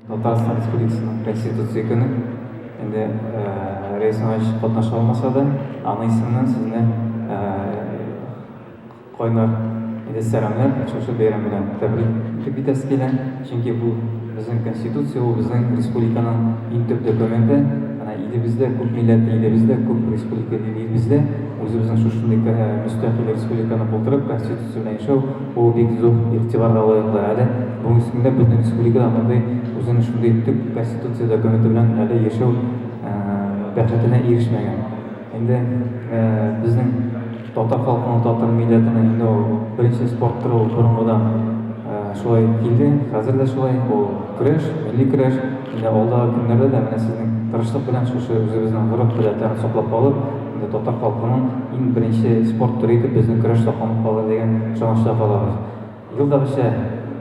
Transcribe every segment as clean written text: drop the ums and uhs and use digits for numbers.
Татарстан Республикасының Конституция күні енді ресми қатнаша алмаса да, аны исемнен сезне қойнар сәламлар, шушы бәйрәм белән тәбрик итәсе килә. Чөнки бу безнең Конституция, ул безнең республиканың иң төп документы. Илебездә күп милләтле, илебездә күп республика илебездә үзебезнең шушындый мөстәкыйль республиканы булдырып, Конституция белән яшәү, ул бик зур игътибарга лаеклы. Әле бүгенге көндә безнең республикада мондый үзенең шундый төп Конституция документы белән әле яшәү бәхетенә ирешмәгән. Инде безнең татар халкының, татар милләтенең инде ул беренче спорт түры ул борынгыдан шулай килде. Хәзер дә шулай. Ул көрәш, милли көрәш. Инде алдагы көннәрдә дә менә сезнең тырышлык белән шушы үзебезнең гореф-гадәтләрне саклап калып, инде татар халкының иң беренче спорт түры итеп безнең көрәш сакланып калыр дигән ышанычта калабыз. Елда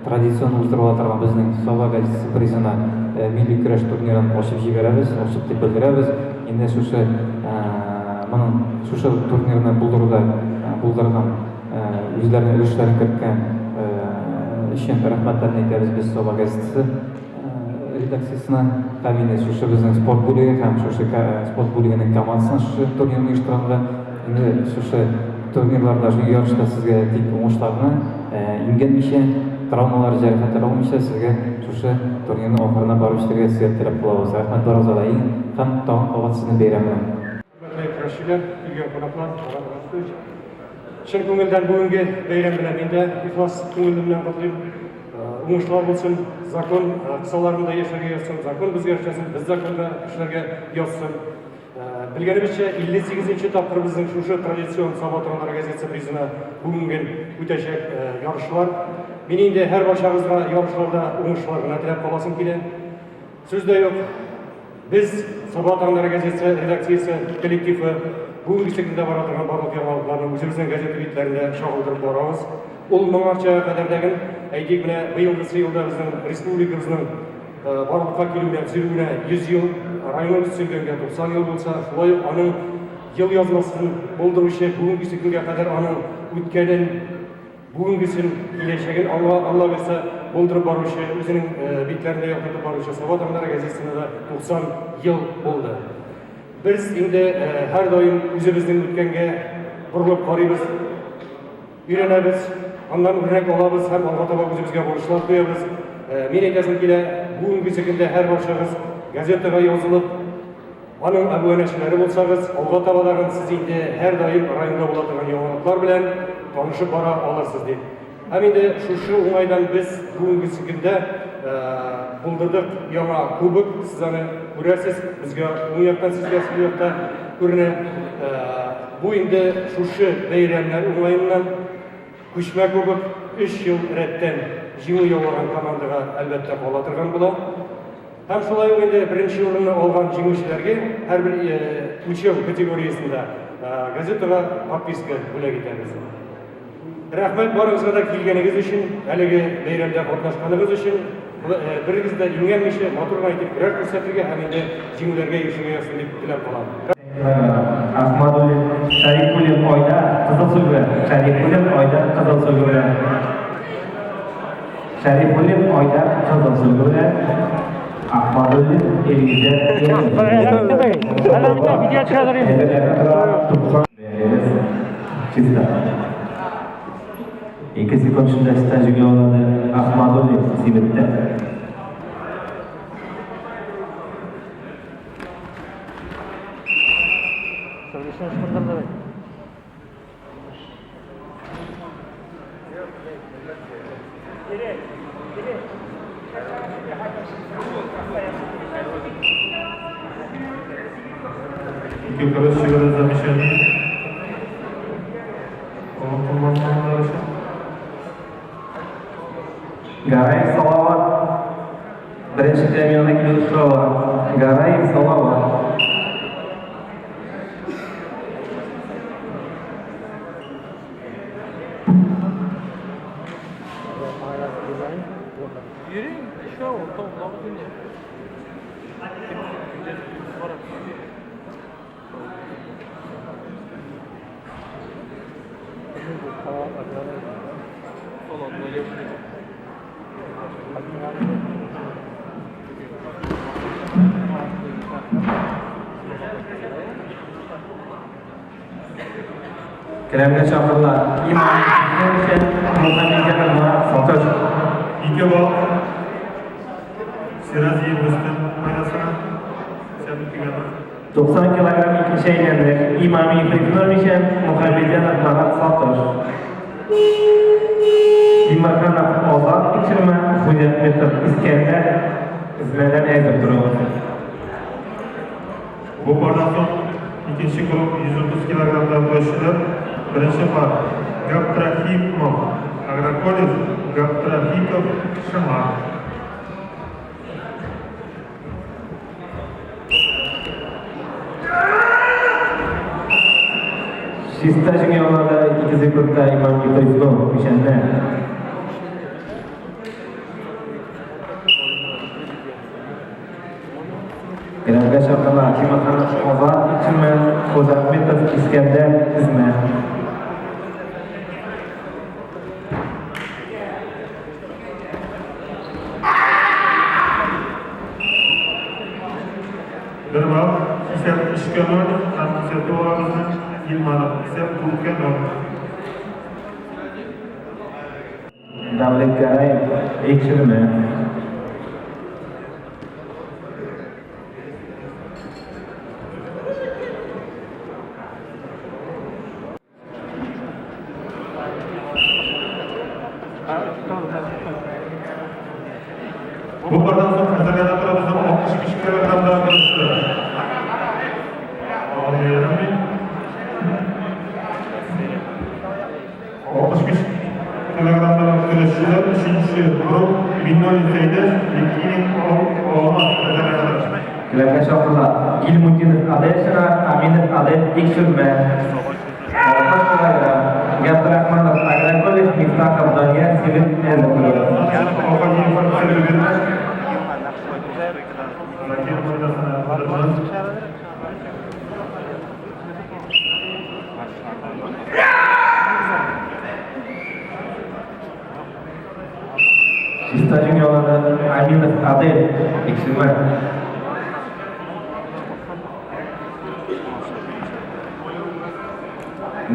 традицион уздырыла торган безнең Саба газетасы призына милли көрәш турнирын ачып җибәрәбез, ачып дип белдерәбез. Инде шушы турнирны булдырган үзләренең өлешләрен керткән өчен рәхмәтләрне әйтәбез без Саба газетасы редакциясына, һәм инде шушы безнең спорт бүлеге һәм шушы спорт бүлегенең командасына шушы турнирны оештырганга, инде шушы турнирларда, шу ярышта сезгә тик уңышларны имгәнмичә, травмалар, җәрәхәтләр алмыйча сезгә шушы турнирның ахырына барып җитәргә сезгә теләп калабыз. Рәхмәт барыгызга да һәм тагын кабат сезне бәйрәм белән. Шын күңелдән бүгенге бәйрәм белән инде ихлас күңелемнән котлыйм. Уңышлар булсын, закон кысаларында яшәргә язсын, закон безгә эшләсен, без законда эшләргә язсын. Белгәнебезчә 58-нче тапкыр безнең шушы традицион Саба Татар газетасы призына бүгенге үтәчәк ярышлар. Мин инде һәр барчагызга ярышларда уңышлар гына теләп каласым килә. Сүз дә юк. Без Саба Татар газетасы редакциясе коллективы бүгенге секундда бара торган барлык яңалыкларны үзебезнең газета битләрендә чагылдырып барабыз. Ул моңарча кадәрдәген әйтик, менә быелгы елда безнең республикабызның барлыкка килүенә, төзелүенә 100 ел, районыбыз төзелгәнгә 90 ел булса, шулай ук аның ел язмасын булдыручы бүгенге секундга кадәр аның үткәнен, бүгенгесен, киләчәген Алла берсә булдырып баручы, үзенең битләрендә яктыртып баручы Саба Татар газетасына да 90 ел булды. Biz инде һәр даим үзебезнең үткәнгә борылып карыйбыз, өйрәнәбез, аннан үрнәк алабыз һәм алга таба үзебезгә бурычлар куябыз. Мин әйтәсем килә, бүгенге секундда һәр барчагыз газетага язылып, аның әбүәнәчеләре булсагыз, алга табадагы сез инде һәр даим районда була торган яңалыклар белән танышып бара алырсыз дип. Һәм инде шушы уңайдан без бүгенге секундда булдырдык яңа кубок, сез аны күрәсез, безгә уң яктан, сезгә сул якта күренә. Бу инде шушы бәйрәмнәр уңаеннан күчмә кубок 3 ел рәттән җиңү яулаган командага әлбәттә кала торган була. Һәм шулай ук инде беренче урынны алган җиңүчеләргә һәрбер учеб категориясендә газетага подписка бүләк итәбез. Рәхмәт барыгызга да килгәнегез өчен, әлеге бәйрәмдә катнашканыгыз өчен. Берегез дә иңгәнмичә матур итеп көрәш күрсәтергә һәм инде җиңүләргә ирешергә ясый дип теләп калам. Ahmadullah Sharifullah oyda qizil suvga, Sharifullah oyda qizil suvga. Sharifullah oyda qizil suvga. Ahmadullah elida. Ikki sekund shunda stajiga oladi. Ahmadullah Sibitda. Garayev Salovat. Birinchi terminalga kelishdi. Garayev Salovat. Kremga chaqirlar. İmam için Muhammed'e Murat Sotoş. İki bal. Siraz Yıldız'ın oynasına. Sen tükenme. 90 kilogram ikkinchi aylandik. İmami Frifnor için Muhammed'e Murat Sotoş. Dimarkanov ozod ichirma Hujjat Metr İskender izmeden ezib turibdi. Bu bardason ikinci grup 130 kilogramdan başlıyor. Birinci par Gaptrahimov, Agropolis, Gaptrahikov, Şamar. Shista chempionlarda 2 sekundda Imom Frifnor o'shanda. Kremga chaqirlar. Dimarkanov ozod ichirma Hujjat Metr İskender izmeden. Bir bal, isep işkenor, tam isep doğramızın Yılmanov, isep Kulkenor. Davlat Garayev ekshirma. Bu bardason Kazakana tarafından 62 kilogramdan başlıyor. Anlayalım mı? 65 kilogramdan başlıyor. Üçüncü grup Binnol Seyde, Liki'nin olmaz Kazakana'da. Kremga chaqirlar. Ilmuddinov Adeshina, Aminov Ade ekshirma. Gapirahmanov Agropolis, Miftahov Doniyor Sevim ezib turibdi. Avvalgi farkları verilmez. Rakip oynasına varmaz. Shista chempionlarda Aminov Ade ekshirma.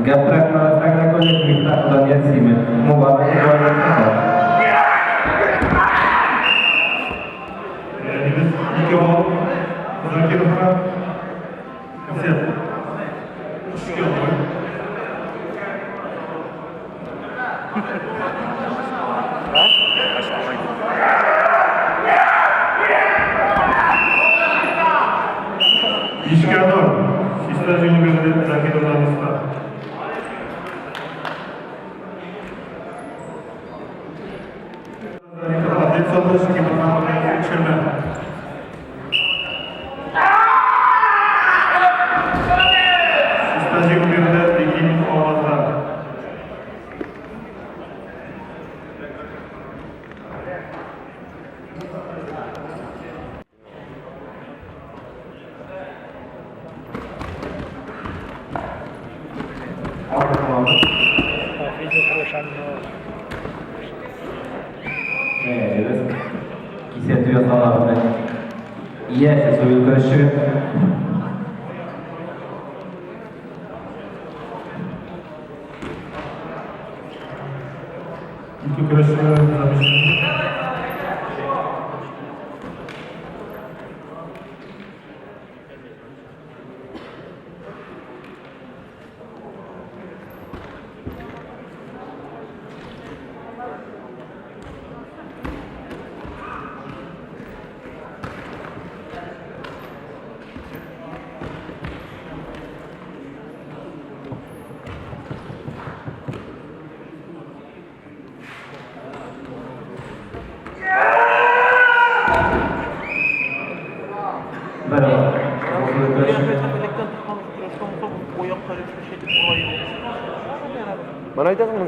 Gapirahmanov Agropolis, Miftahov Doniyor Sevim. Muborak Ibrahimov. Biz iki ol, Zakirov'a isep işkenor. İşkenor, Şista Cumhuriyeti Zakirov'dan ısrar. Adet saldırışı gibi anlamaya geçirme. Şista Cumhuriyeti Ligi'nin olmazlar. Kisiyatı yasalarında iyiyse soyul karışık. İki güreşçilerimiz almışlar. Merhaba. Soyul karışık. Bana aytasın mı?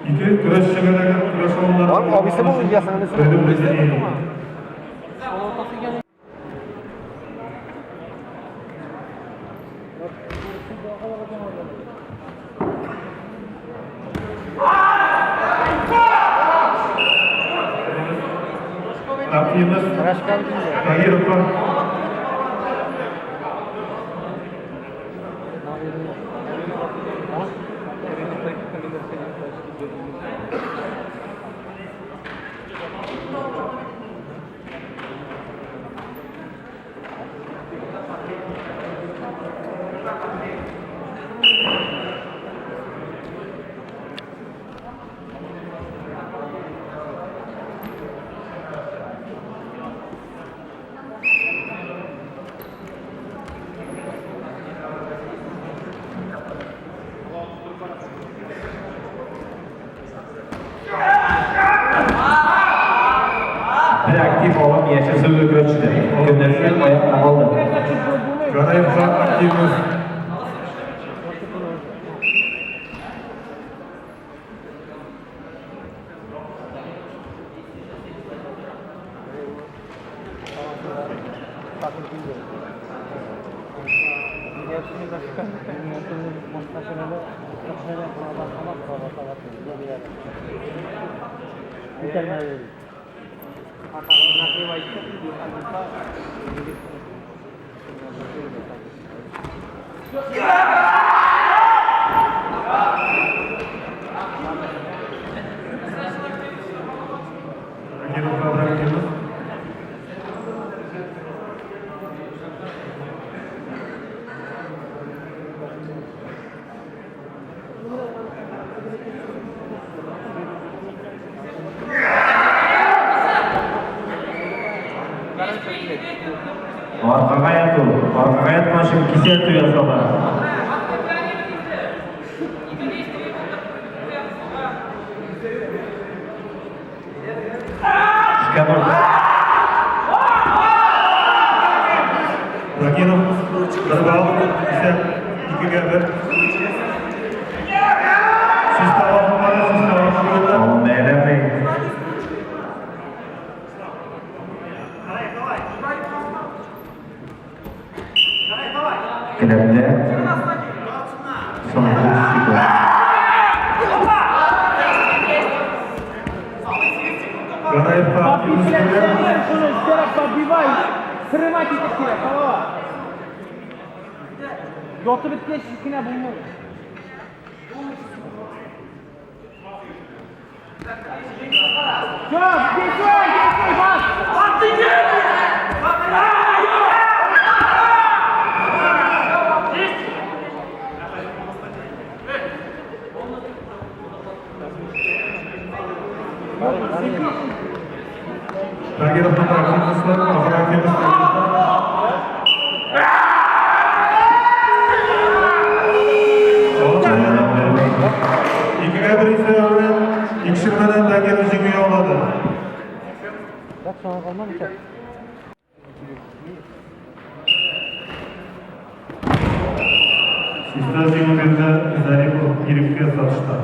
İki güreşçilere güreş oyunları. Abi, abisi bu yasağını Benim bildiğim. Rakibimiz Tahirov. aktif olib yasha so'zga kirishdi. Ko'pincha oyoqda qoldi. Garayevga aktivimiz. Orqaga yatmashim keset tuyasada. Şikabur. Rakimov bir bal ise 2'ye 1. Siz tamamlamadınız, siz tamamlamadınız. Oğlum beğenmeyin. Kıdemde son kursu var. Garayevga aktivimiz böyle. Yotib bitgach kichkina bo'lmaydi. Ko'p, ketmay, bas. Ragirovga aktivimizlar, ahir aktivimizlar. İkiye bir ise tekşirmeden Ragirov jеңе oladi. Bak sonra kalmamış. Sizler jеңгенде Zaripov Kirevga satışta.